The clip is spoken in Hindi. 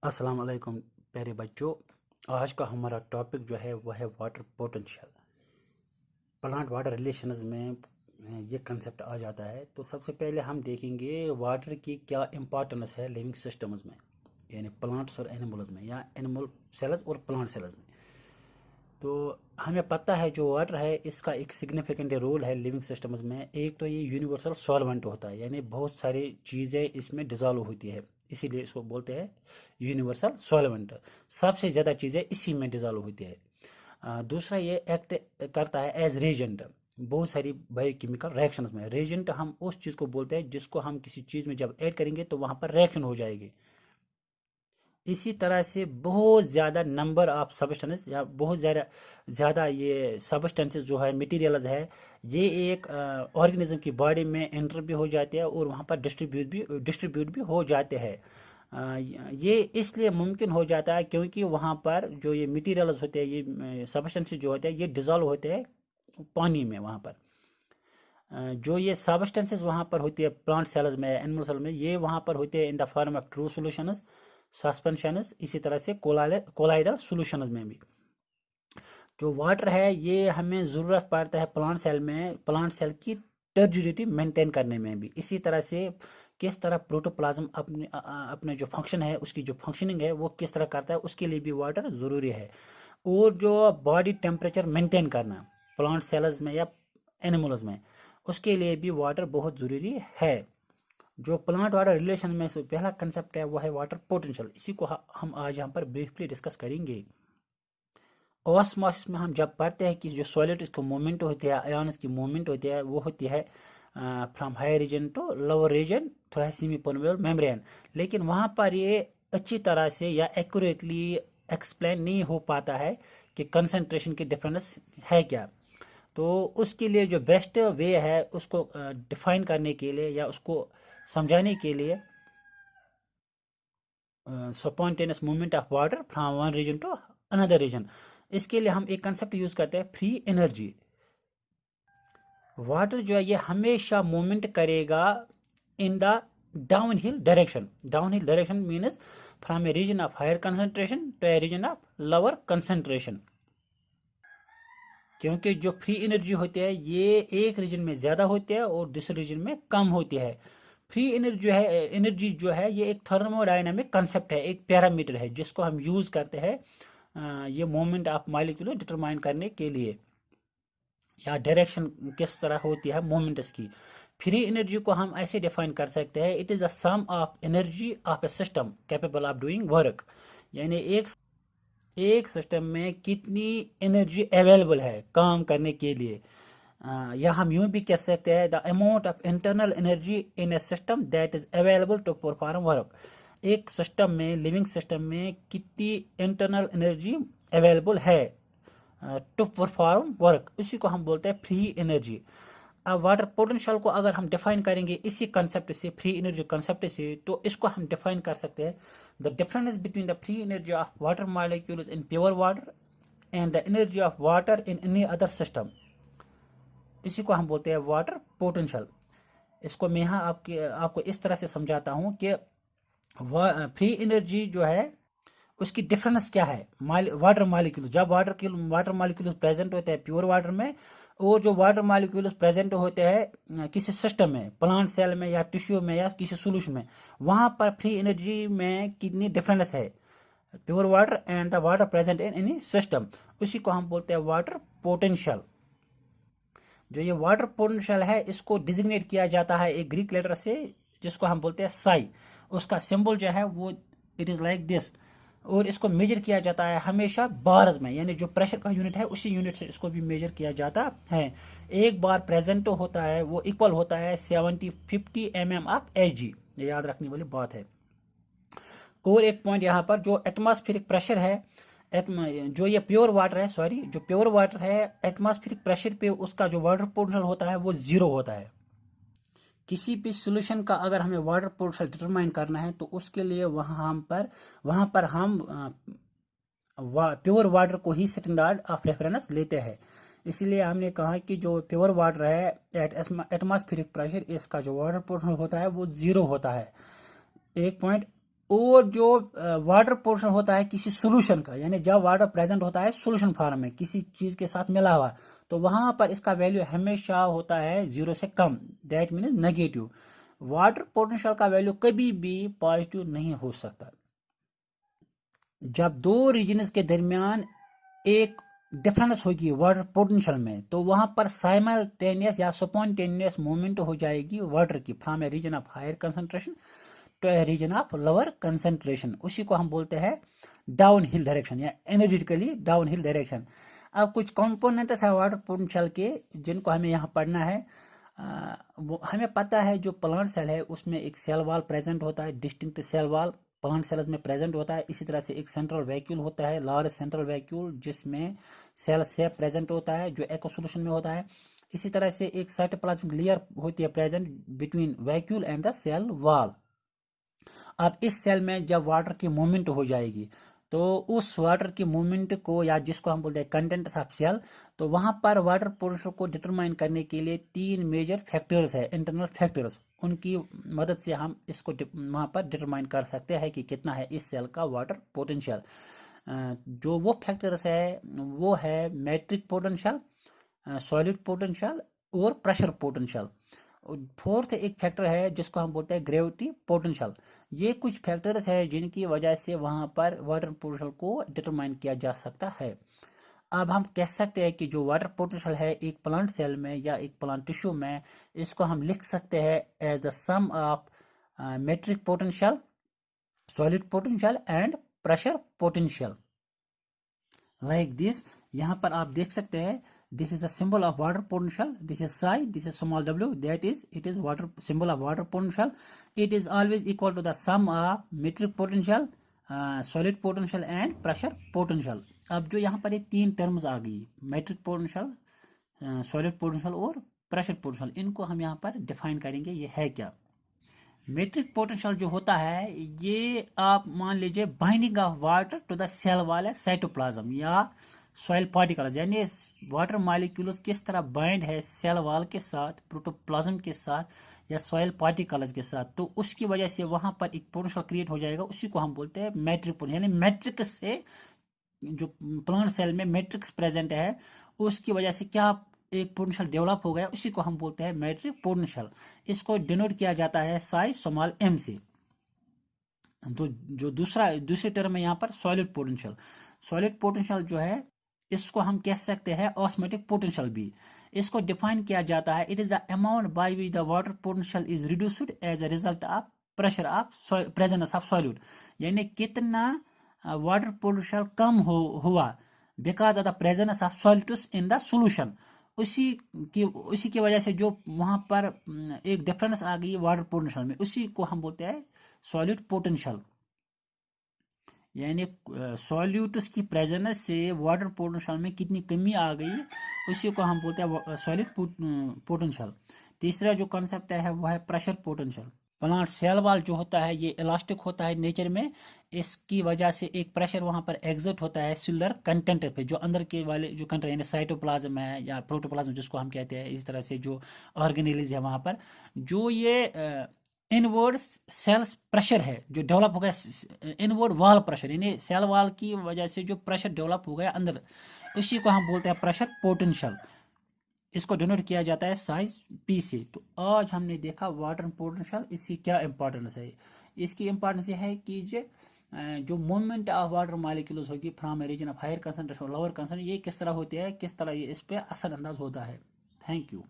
अस्सलाम वालेकुम प्यारे बच्चों। आज का हमारा टॉपिक जो है वह है water potential. Plant water relations में ये कंसेप्ट आ जाता है। तो सबसे पहले हम देखेंगे वाटर की क्या इम्पोर्टेंस है लिविंग सिस्टम्स में, यानी प्लांट्स और एनिमल्स में, या एनिमल सेल्स और प्लांट सेल्स में। तो हमें पता है जो वाटर है इसका एक सिग्निफिकेंट रोल है लिविंग सिस्टम्स में। एक तो ये यूनिवर्सल सॉल्वेंट होता है, यानी बहुत सारी चीज़ें इसमें डिजॉल्व होती है, इसीलिए इसको बोलते हैं यूनिवर्सल सॉल्वेंट। सबसे ज़्यादा चीज़ें इसी में डिजॉल्व होती है। दूसरा ये एक्ट करता है एज रेजेंट बहुत सारी बायोकेमिकल रिएक्शंस में। रेजेंट हम उस चीज़ को बोलते हैं जिसको हम किसी चीज़ में जब ऐड करेंगे तो वहाँ पर रिएक्शन हो जाएगी। इसी तरह से बहुत ज़्यादा नंबर ऑफ सब्सटेंस या बहुत ज़्यादा ज़्यादा ये सब्सटेंसेस जो है मटेरियल्स है, ये एक ऑर्गेनिज्म की बॉडी में एंटर भी हो जाते हैं और वहाँ पर डिस्ट्रीब्यूट भी हो जाते हैं। ये इसलिए मुमकिन हो जाता है क्योंकि वहाँ पर जो ये मटेरियल्स होते हैं, ये सब्सटेंसेस जो होते हैं, ये डिजॉल्व होते हैं पानी में। वहाँ पर जो ये सब्सटेंसेस वहाँ पर होती है प्लांट सेल्स में, एनिमल सेल में, ये वहाँ पर होते हैं in the form of true solutions, suspensions, इसी तरह से कोलाइडल सॉल्यूशंस में भी। जो वाटर है ये हमें ज़रूरत पड़ता है प्लांट सेल में, प्लांट सेल की टर्जिडिटी मेंटेन करने में भी। इसी तरह से किस तरह प्रोटोप्लाज्म अपने जो फंक्शन है, उसकी जो फंक्शनिंग है वो किस तरह करता है, उसके लिए भी वाटर ज़रूरी है। और जो बॉडी टेम्परेचर मेंटेन करना प्लांट सेल्स में या एनिमल्स में, उसके लिए भी वाटर बहुत ज़रूरी है। जो प्लांट वाटर रिलेशन में से पहला कंसेप्ट है वो है वाटर पोटेंशियल। इसी को हम आज यहाँ पर ब्रीफली डिस्कस करेंगे। ऑस्मोसिस में हम जब पढ़ते हैं कि जो सॉलिड्स की मूवमेंट होती है, आयन्स की मूवमेंट होती है, वो होती है from higher region to lower region through semi permeable membrane. लेकिन वहाँ पर ये अच्छी तरह से या एक्यूरेटली एक्सप्लेन नहीं हो पाता है कि कंसंट्रेशन की डिफरेंस है क्या। तो उसके लिए जो बेस्ट वे है उसको डिफाइन करने के लिए या उसको समझाने के लिए, spontaneous movement of water from one region to another region, इसके लिए हम एक कंसेप्ट यूज करते हैं फ्री एनर्जी। वाटर जो है ये हमेशा मूवमेंट करेगा in the downhill direction. Downhill direction means from a region of higher concentration to a region of lower concentration. क्योंकि जो फ्री एनर्जी होती है ये एक रीजन में ज़्यादा होती है और दूसरे रीजन में कम होती है। फ्री एनर्जी जो है ये एक थर्मोडायनामिक कंसेप्ट है, एक पैरामीटर है जिसको हम यूज़ करते हैं ये मोमेंट ऑफ मॉलिक्यूल डिटरमाइन करने के लिए, या डायरेक्शन किस तरह होती है मोमेंट्स की। फ्री एनर्जी को हम ऐसे डिफाइन कर सकते हैं, it is a sum of energy of a system capable of doing work. यानी एक सिस्टम में कितनी एनर्जी अवेलेबल है काम करने के लिए, या हम यूं भी कह सकते हैं the amount of internal energy in a system that is available to perform work. एक सिस्टम में, लिविंग सिस्टम में कितनी इंटरनल एनर्जी अवेलेबल है टू परफॉर्म वर्क, इसी को हम बोलते हैं फ्री एनर्जी। अब वाटर पोटेंशियल को अगर हम डिफाइन करेंगे इसी कंसेप्ट से, फ्री एनर्जी कंसेप्ट से, तो इसको हम डिफाइन कर सकते हैं the difference between the free energy of water molecules in pure water and the energy of water in any other system. इसी को हम बोलते हैं वाटर पोटेंशियल। इसको मैं यहाँ आपको इस तरह से समझाता हूँ कि फ्री एनर्जी जो है उसकी डिफरेंस क्या है वाटर मॉलिक्यूल, जब वाटर मॉलिक्यूल प्रेजेंट होते हैं प्योर वाटर में, और जो वाटर मॉलिक्यूल्स प्रेजेंट होते हैं किसी सिस्टम में, प्लांट सेल में या टिश्यू में या किसी सोल्यूशन में, वहाँ पर फ्री एनर्जी में कितनी डिफरेंस है pure water and the water present in any system. उसी को हम बोलते हैं वाटर पोटेंशियल। जो ये वाटर पोटेंशियल है इसको डिजिग्नेट किया जाता है एक ग्रीक लेटर से जिसको हम बोलते हैं साई। उसका सिंबल जो है वो इट इज़ लाइक दिस, और इसको मेजर किया जाता है हमेशा बार्स में, यानी जो प्रेशर का यूनिट है उसी यूनिट से इसको भी मेजर किया जाता है। एक बार प्रेजेंट होता है वो इक्वल होता है 50 mm ऑफ Hg, ये याद रखने वाली बात है। और एक पॉइंट यहाँ पर, जो एटमॉस्फेरिक प्रेशर है, जो ये प्योर वाटर है, सॉरी, जो प्योर वाटर है एटमॉस्फेरिक प्रेशर पे उसका जो वाटर पोटेंशियल होता है वो जीरो होता है। किसी भी सोल्यूशन का अगर हमें वाटर पोटेंशियल डिटरमाइन करना है तो उसके लिए वहाँ पर हम प्योर वाटर को ही स्टैंडर्ड ऑफ रेफरेंस लेते हैं। इसलिए हमने कहा कि जो प्योर वाटर है एट एटमॉस्फेरिक प्रेशर, इसका जो वाटर पोटेंशियल होता है वो जीरो होता है। एक पॉइंट और जो वाटर पोर्शन होता है किसी सोल्यूशन का, यानी जब वाटर प्रेजेंट होता है सोल्यूशन फॉर्म में किसी चीज़ के साथ मिला हुआ, तो वहाँ पर इसका वैल्यू हमेशा होता है 0 से कम, that means negative. Water potential का वैल्यू कभी भी पॉजिटिव नहीं हो सकता। जब दो रीजन्स के दरमियान एक डिफरेंस होगी वाटर पोटेंशियल में, तो वहाँ पर साइमल्टेनियस या स्पॉन्टेनियस मूवमेंट हो जाएगी वाटर की, from a region of higher concentration to a region of lower concentration. उसी को हम बोलते हैं डाउन हिल डायरेक्शन या एनर्जेटिकली डाउन हिल डायरेक्शन। अब कुछ कंपोनेंट्स है वाटर पोटेंशियल के जिनको हमें यहाँ पढ़ना है। वो हमें पता है जो प्लांट सेल है उसमें एक सेल वॉल प्रेजेंट होता है, distinct cell wall plant cells में प्रेजेंट होता है। इसी तरह से एक सेंट्रल वैक्यूल होता है, लार्ज सेंट्रल वैक्यूल, जिसमें सेल शेप प्रेजेंट होता है जो एक्वा सोल्यूशन में होता है। इसी तरह से एक साइटोप्लाज्मिक लेयर होती है present between vacuole and the cell wall. अब इस सेल में जब वाटर की मूवमेंट हो जाएगी, तो उस वाटर की मूवमेंट को, या जिसको हम बोलते हैं कंटेंट्स ऑफ सेल, तो वहां पर वाटर पोटेंशियल को डिटरमाइन करने के लिए 3 मेजर फैक्टर्स है, इंटरनल फैक्टर्स। उनकी मदद से हम इसको वहां पर डिटरमाइन कर सकते हैं कि कितना है इस सेल का वाटर पोटेंशियल। जो वो फैक्टर्स है वो है मैट्रिक पोटेंशियल, सॉलिड पोटेंशियल और प्रेशर पोटेंशियल। फोर्थ एक फैक्टर है जिसको हम बोलते हैं ग्रेविटी पोटेंशियल। ये कुछ फैक्टर्स हैं जिनकी वजह से वहां पर वाटर पोटेंशियल को डिटरमाइन किया जा सकता है। अब हम कह सकते हैं कि जो वाटर पोटेंशियल है एक प्लांट सेल में या एक प्लांट टिश्यू में, इसको हम लिख सकते हैं as the sum of matric potential, solid potential and pressure potential, like this. यहाँ पर आप देख सकते हैं, this is a symbol of water potential, this is psi, this is small w, that is it is water symbol of water potential. It is always equal to the sum of metric potential, solid potential and pressure potential. अब जो यहाँ पर ये 3 टर्म्स आ गई, मेट्रिक पोटेंशियल, सॉलिड पोटेंशियल और प्रेशर पोटेंशियल, इनको हम यहाँ पर डिफाइन करेंगे ये है क्या। मेट्रिक पोटेंशियल जो होता है ये आप मान लीजिए binding of water to the cell वाले साइटोप्लाज्म या सॉइल पार्टिकल्स, यानी वाटर मॉलिक्यूल्स किस तरह बाइंड है सेल वॉल के साथ, प्रोटोप्लाज्म के साथ या सॉइल पार्टिकल्स के साथ, तो उसकी वजह से वहां पर एक पोटेंशियल क्रिएट हो जाएगा। उसी को हम बोलते हैं मैट्रिक पोटेंशियल, यानी मैट्रिक्स से जो प्लांट सेल में मैट्रिक्स प्रेजेंट है उसकी वजह से क्या एक पोटेंशियल डेवलप हो गया, उसी को हम बोलते हैं मैट्रिक पोटेंशियल। इसको डिनोट किया जाता है साई स्मॉल m से। तो जो दूसरे टर्म है यहाँ पर सॉलिड पोटेंशियल। सॉलिड पोटेंशियल जो है इसको हम कह सकते हैं ऑस्मोटिक पोटेंशियल भी। इसको डिफाइन किया जाता है, it is the amount by which the water potential is reduced as a result of pressure of presence of solute, यानी कितना वाटर पोटेंशियल कम हुआ because of the presence of solutes in the solution. उसी की वजह से जो वहां पर एक डिफरेंस आ गई वाटर पोटेंशियल में, उसी को हम बोलते हैं सॉलिड पोटेंशियल। यानी सॉल्यूट्स की प्रेजेंस से वाटर पोटेंशियल में कितनी कमी आ गई, उसी को हम बोलते हैं सॉलिड पोटेंशियल। तीसरा जो कॉन्सेप्ट है वो है pressure potential. Plant cell wall जो होता है ये इलास्टिक होता है नेचर में, इसकी वजह से एक प्रेशर वहां पर एग्जर्ट होता है सेलुलर कंटेंट पे, जो अंदर के वाले जो कंटेंट यानी साइटोप्लाज्म है या प्रोटोप्लाज्म जिसको हम कहते हैं, इस तरह से जो ऑर्गेनेलिज है वहां पर, जो ये इनवर्ड सेल्स प्रेशर है जो डेवलप हो गया, इनवर्ड वॉल प्रेशर, यानी सेल वॉल की वजह से जो प्रेशर डेवलप हो गया अंदर, इसी को हम बोलते हैं प्रेशर पोटेंशियल। इसको डिनोट किया जाता है साइज p से। तो आज हमने देखा वाटर पोटेंशियल, इसकी क्या इंपॉर्टेंस है। इसकी इंपॉर्टेंस ये है कि जो मूवमेंट ऑफ वाटर मॉलिक्यूल्स होगी from a region of higher concentration lower concentration, ये किस तरह होती है, किस तरह ये इस पर असर अंदाज होता है। Thank you.